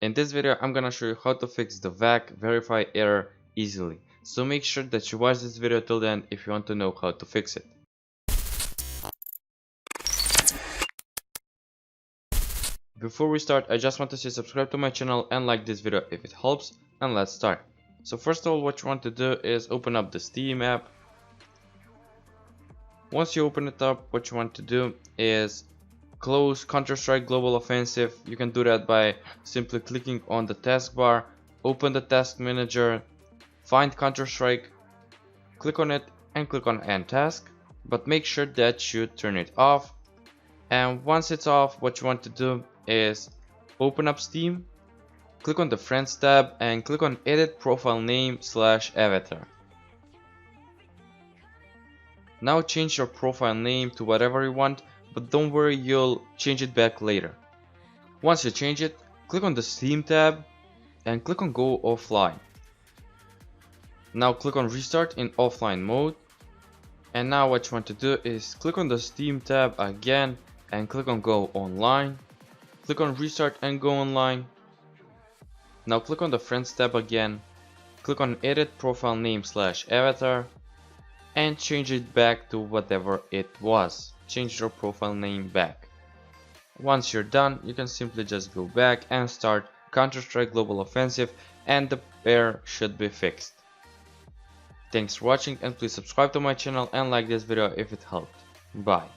In this video, I'm gonna show you how to fix the VAC verify error easily. So make sure that you watch this video till the end if you want to know how to fix it. Before we start, I just want to say subscribe to my channel and like this video if it helps, and let's start. So first of all, what you want to do is open up the Steam app. Once you open it up, what you want to do is close Counter-Strike Global Offensive. You can do that by simply clicking on the taskbar, open the task manager, find Counter-Strike, click on it and click on End Task, but make sure that you turn it off. And once it's off, what you want to do is open up Steam, click on the Friends tab and click on Edit Profile Name / Avatar. Now change your profile name to whatever you want, but don't worry, you'll change it back later. Once you change it, click on the Steam tab and click on Go Offline. Now click on Restart in offline mode. And now what you want to do is click on the Steam tab again and click on Go Online. Click on Restart and Go Online. Now click on the Friends tab again. Click on Edit Profile Name / Avatar. And change it back to whatever it was. Change your profile name back. Once you're done, you can simply just go back and start Counter-Strike Global Offensive and the error should be fixed. Thanks for watching and please subscribe to my channel and like this video if it helped. Bye.